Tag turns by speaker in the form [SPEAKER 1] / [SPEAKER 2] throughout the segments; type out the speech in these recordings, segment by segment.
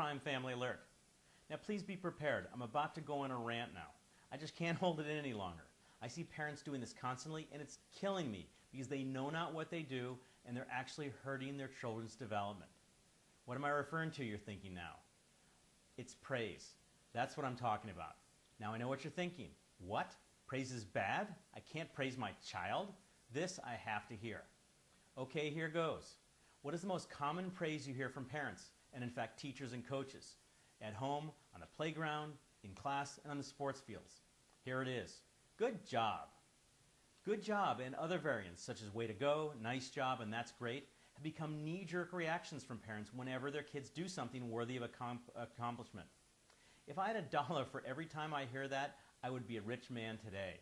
[SPEAKER 1] Prime Family Alert. Now please be prepared. I'm about to go on a rant now. I just can't hold it in any longer. I see parents doing this constantly and it's killing me because they know not what they do and they're actually hurting their children's development. What am I referring to, you're thinking now? It's praise. That's what I'm talking about. Now I know what you're thinking. What? Praise is bad? I can't praise my child? This I have to hear. Okay, here goes. What is the most common praise you hear from parents, and in fact teachers and coaches? At home, on the playground, in class, and on the sports fields. Here it is. Good job. Good job and other variants such as way to go, nice job, and that's great have become knee-jerk reactions from parents whenever their kids do something worthy of accomplishment. If I had $1 for every time I hear that, I would be a rich man today.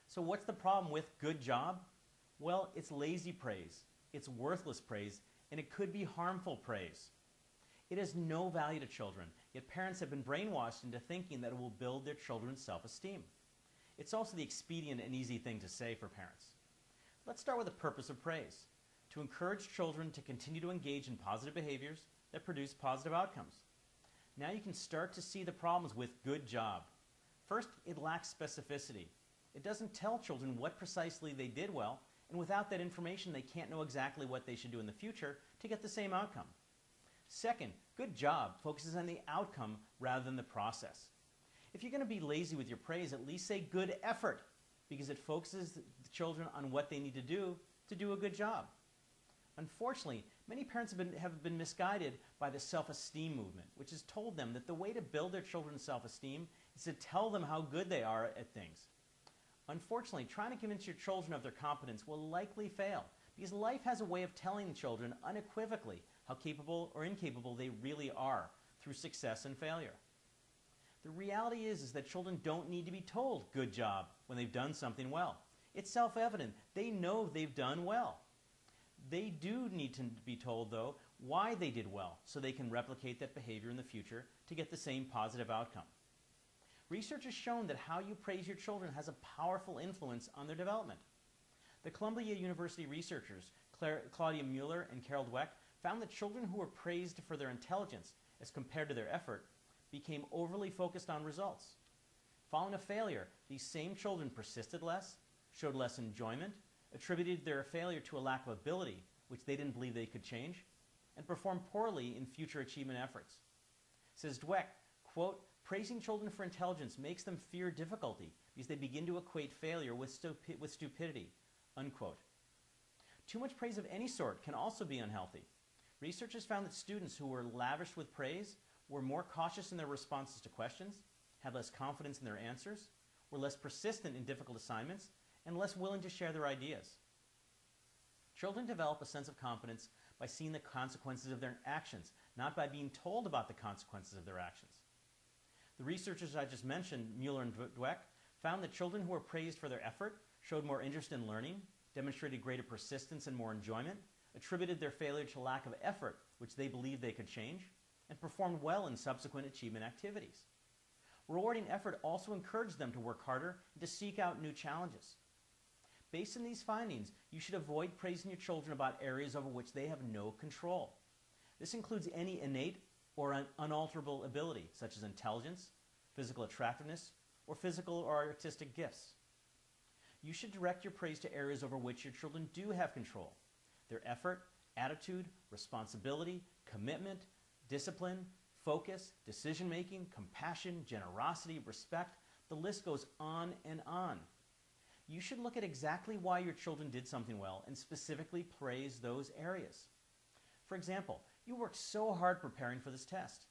[SPEAKER 1] So what's the problem with good job? Well, it's lazy praise, it's worthless praise, and it could be harmful praise. It has no value to children, yet parents have been brainwashed into thinking that it will build their children's self-esteem. It's also the expedient and easy thing to say for parents. Let's start with the purpose of praise: to encourage children to continue to engage in positive behaviors that produce positive outcomes. Now you can start to see the problems with good job. First, it lacks specificity. It doesn't tell children what precisely they did well, and without that information they can't know exactly what they should do in the future to get the same outcome. Second, good job focuses on the outcome rather than the process. If you're going to be lazy with your praise, at least say good effort, because it focuses the children on what they need to do a good job. Unfortunately, many parents have been misguided by the self-esteem movement, which has told them that the way to build their children's self-esteem is to tell them how good they are at things. Unfortunately, trying to convince your children of their competence will likely fail, because life has a way of telling children unequivocally how capable or incapable they really are through success and failure. The reality is that children don't need to be told good job when they've done something well. It's self-evident. They know they've done well. They do need to be told, though, why they did well so they can replicate that behavior in the future to get the same positive outcome. Research has shown that how you praise your children has a powerful influence on their development. The Columbia University researchers Claudia Mueller and Carol Dweck found that children who were praised for their intelligence as compared to their effort became overly focused on results. Following a failure, these same children persisted less, showed less enjoyment, attributed their failure to a lack of ability, which they didn't believe they could change, and performed poorly in future achievement efforts. Says Dweck, quote, praising children for intelligence makes them fear difficulty because they begin to equate failure with stupidity, unquote. Too much praise of any sort can also be unhealthy. Researchers found that students who were lavished with praise were more cautious in their responses to questions, had less confidence in their answers, were less persistent in difficult assignments, and less willing to share their ideas. Children develop a sense of confidence by seeing the consequences of their actions, not by being told about the consequences of their actions. The researchers I just mentioned, Mueller and Dweck, found that children who were praised for their effort showed more interest in learning, demonstrated greater persistence and more enjoyment, attributed their failure to lack of effort, which they believed they could change, and performed well in subsequent achievement activities. Rewarding effort also encouraged them to work harder and to seek out new challenges. Based on these findings, you should avoid praising your children about areas over which they have no control. This includes any innate or unalterable ability, such as intelligence, physical attractiveness, or physical or artistic gifts. You should direct your praise to areas over which your children do have control: their effort, attitude, responsibility, commitment, discipline, focus, decision-making, compassion, generosity, respect. The list goes on and on. You should look at exactly why your children did something well and specifically praise those areas. For example, you worked so hard preparing for this test.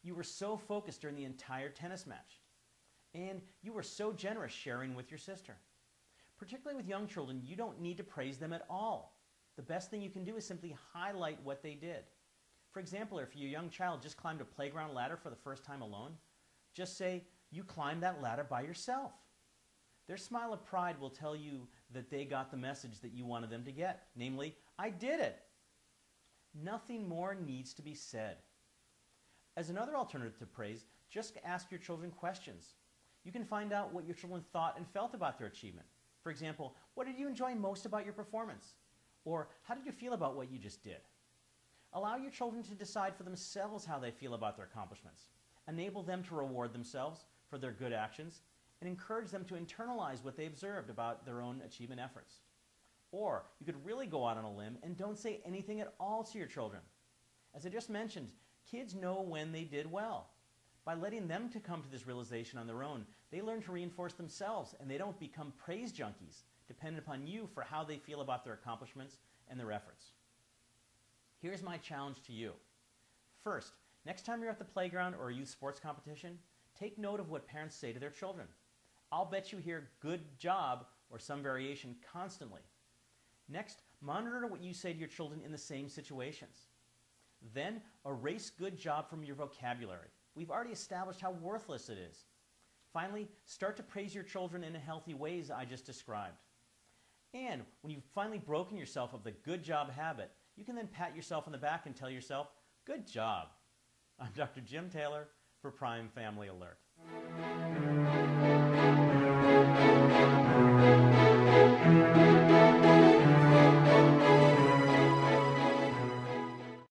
[SPEAKER 1] You were so focused during the entire tennis match. And you were so generous sharing with your sister. Particularly with young children, you don't need to praise them at all. The best thing you can do is simply highlight what they did. For example, if your young child just climbed a playground ladder for the first time alone, just say, you climbed that ladder by yourself. Their smile of pride will tell you that they got the message that you wanted them to get, namely, I did it. Nothing more needs to be said. As another alternative to praise, just ask your children questions. You can find out what your children thought and felt about their achievement. For example, what did you enjoy most about your performance? Or how did you feel about what you just did? Allow your children to decide for themselves how they feel about their accomplishments. Enable them to reward themselves for their good actions and encourage them to internalize what they observed about their own achievement efforts. Or you could really go out on a limb and don't say anything at all to your children. As I just mentioned, kids know when they did well. By letting them to come to this realization on their own, they learn to reinforce themselves and they don't become praise junkies, dependent upon you for how they feel about their accomplishments and their efforts. Here's my challenge to you. First, next time you're at the playground or a youth sports competition, take note of what parents say to their children. I'll bet you hear "good job" or some variation constantly. Next, monitor what you say to your children in the same situations. Then, erase "good job" from your vocabulary. We've already established how worthless it is. Finally, start to praise your children in the healthy ways I just described. And when you've finally broken yourself of the "good job" habit, you can then pat yourself on the back and tell yourself, "Good job." I'm Dr. Jim Taylor for Prime Family Alert.